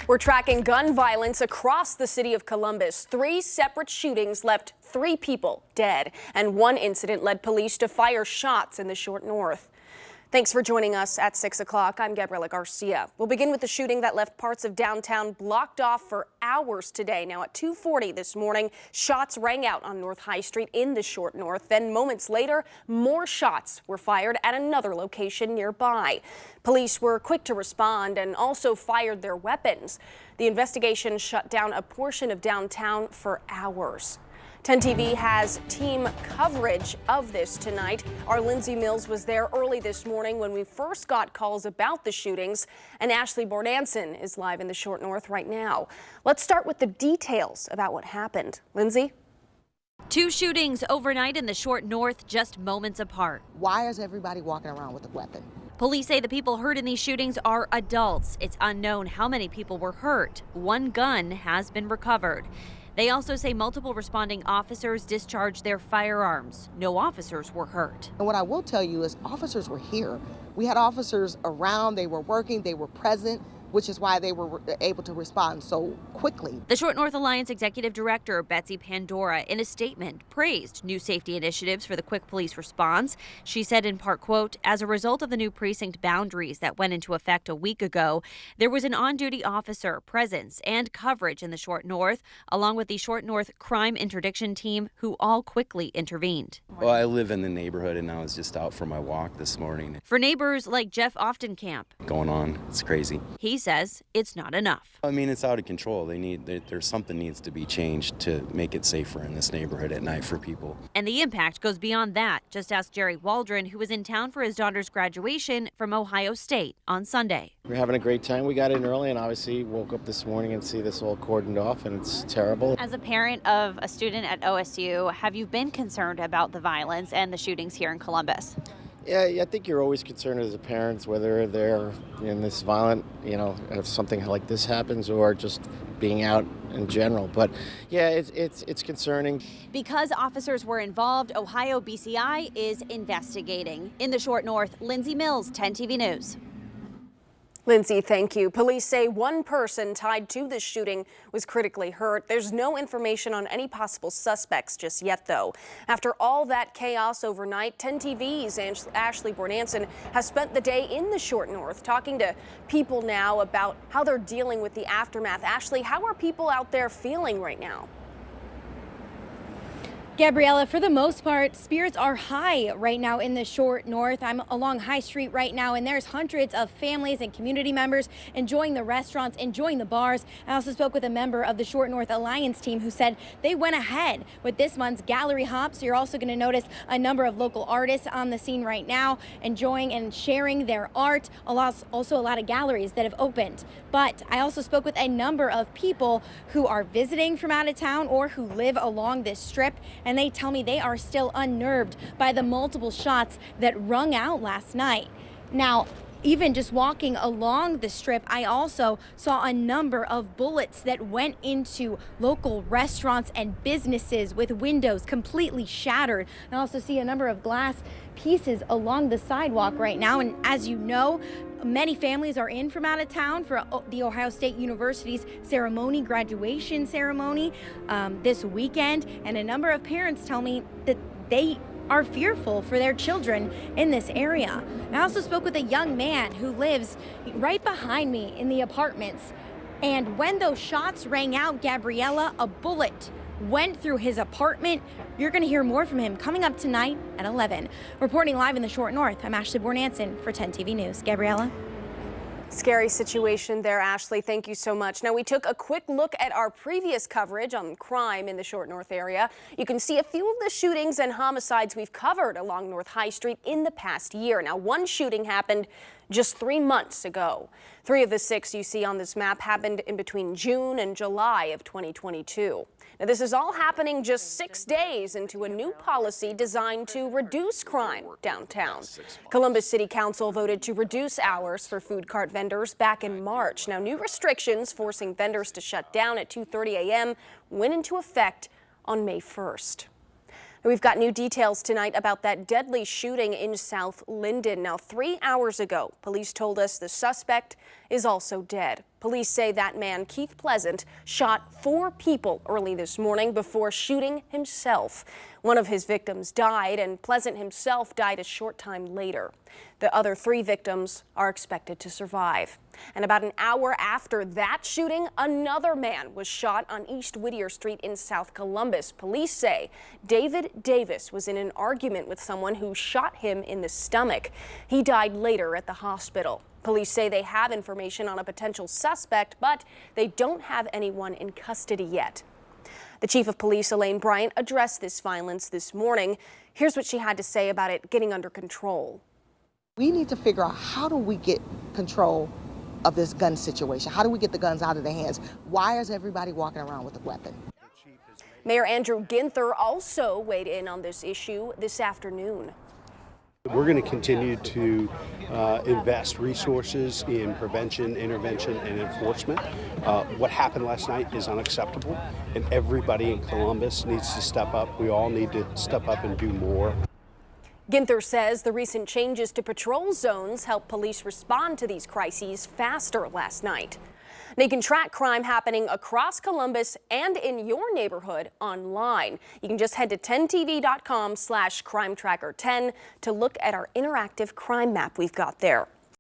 We're tracking gun violence across the city of Columbus. 3 separate shootings left 3 people dead, and one incident led police to fire shots in the short north. Thanks for joining us at 6 o'clock. I'm Gabriela Garcia. We'll begin with the shooting that left parts of downtown blocked off for hours today. Now at 2:40 this morning, shots rang out on North High Street in the short north. Then moments later, more shots were fired at another location nearby. Police were quick to respond and also fired their weapons. The investigation shut down a portion of downtown for hours. 10 TV has team coverage of this tonight. Our Lindsay Mills was there early this morning when we first got calls about the shootings, and Ashley Bornanson is live in the short north right now. Let's start with the details about what happened. Lindsay? 2 shootings overnight in the short north, just moments apart. Why is everybody walking around with a weapon? Police say the people hurt in these shootings are adults. It's unknown how many people were hurt. 1 gun has been recovered. They also say multiple responding officers discharged their firearms. No officers were hurt. And what I will tell you is officers were here. We had officers around, they were working, they were present, which is why they were able to respond so quickly. The Short North Alliance Executive Director, Betsy Pandora, in a statement, praised new safety initiatives for the quick police response. She said in part, quote, as a result of the new precinct boundaries that went into effect a week ago, there was an on-duty officer presence and coverage in the Short North, along with the Short North Crime Interdiction Team, who all quickly intervened. Well, I live in the neighborhood and I was just out for my walk this morning. For neighbors like Jeff Oftenkamp, Going on, it's crazy. he says it's not enough. I mean, it's out of control. There's something needs to be changed to make it safer in this neighborhood at night for people. And the impact goes beyond that. Just ask Jerry Waldron, who was in town for his daughter's graduation from Ohio State on Sunday. We're having a great time. We got in early and obviously woke up this morning and see this all cordoned off, and it's terrible. As a parent of a student at OSU, have you been concerned about the violence and the shootings here in Columbus? Yeah, I think you're always concerned as a parent, whether they're in this violent, if something like this happens, or just being out in general. But yeah, it's concerning. Because officers were involved, Ohio BCI is investigating. In the short north, Lindsay Mills, 10 TV News. Lindsay, thank you. Police say 1 person tied to this shooting was critically hurt. There's no information on any possible suspects just yet, though. After all that chaos overnight, 10 TV's Ashley Bornanson has spent the day in the short north talking to people now about how they're dealing with the aftermath. Ashley, how are people out there feeling right now? Gabriella, for the most part, spirits are high right now in the short north. I'm along High Street right now, and there's hundreds of families and community members enjoying the restaurants, enjoying the bars. I also spoke with a member of the Short North Alliance team who said they went ahead with this month's gallery hop. So you're also going to notice a number of local artists on the scene right now, enjoying and sharing their art. Also a lot of galleries that have opened. But I also spoke with a number of people who are visiting from out of town or who live along this strip, and they tell me they are still unnerved by the multiple shots that rung out last night. Now, even just walking along the strip, I also saw a number of bullets that went into local restaurants and businesses with windows completely shattered. I also see a number of glass pieces along the sidewalk right now. And as you know, many families are in from out of town for the Ohio State University's graduation ceremony this weekend. And a number of parents tell me that they are fearful for their children in this area. I also spoke with a young man who lives right behind me in the apartments. And when those shots rang out, Gabriella, a bullet went through his apartment. You're going to hear more from him coming up tonight at 11. Reporting live in the short north, I'm Ashley Bornanson for 10 TV News. Gabriella? Scary situation there, Ashley. Thank you so much. Now, we took a quick look at our previous coverage on crime in the short north area. You can see a few of the shootings and homicides we've covered along North High Street in the past year. Now, 1 shooting happened just 3 months ago. 3 of the 6 you see on this map happened in between June and July of 2022. Now, this is all happening just 6 days into a new policy designed to reduce crime downtown. Columbus City Council voted to reduce hours for food cart vendors back in March. Now, new restrictions forcing vendors to shut down at 2:30 a.m. went into effect on May 1st. We've got new details tonight about that deadly shooting in South Linden. Now, 3 hours ago, police told us the suspect is also dead. Police say that man, Keith Pleasant, shot 4 people early this morning before shooting himself. One of his victims died, and Pleasant himself died a short time later. The other 3 victims are expected to survive. And about an hour after that shooting, another man was shot on East Whittier Street in South Columbus. Police say David Davis was in an argument with someone who shot him in the stomach. He died later at the hospital. Police say they have information on a potential suspect, but they don't have anyone in custody yet. The chief of police, Elaine Bryant, addressed this violence this morning. Here's what she had to say about it getting under control. We need to figure out, how do we get control of this gun situation? How do we get the guns out of their hands? Why is everybody walking around with a weapon? Mayor Andrew Ginther also weighed in on this issue this afternoon. We're going to continue to invest resources in prevention, intervention, and enforcement. What happened last night is unacceptable, and everybody in Columbus needs to step up. We all need to step up and do more. Ginther says the recent changes to patrol zones help police respond to these crises faster last night. They can track crime happening across Columbus and in your neighborhood online. You can just head to 10tv.com/crimetracker10 to look at our interactive crime map we've got there.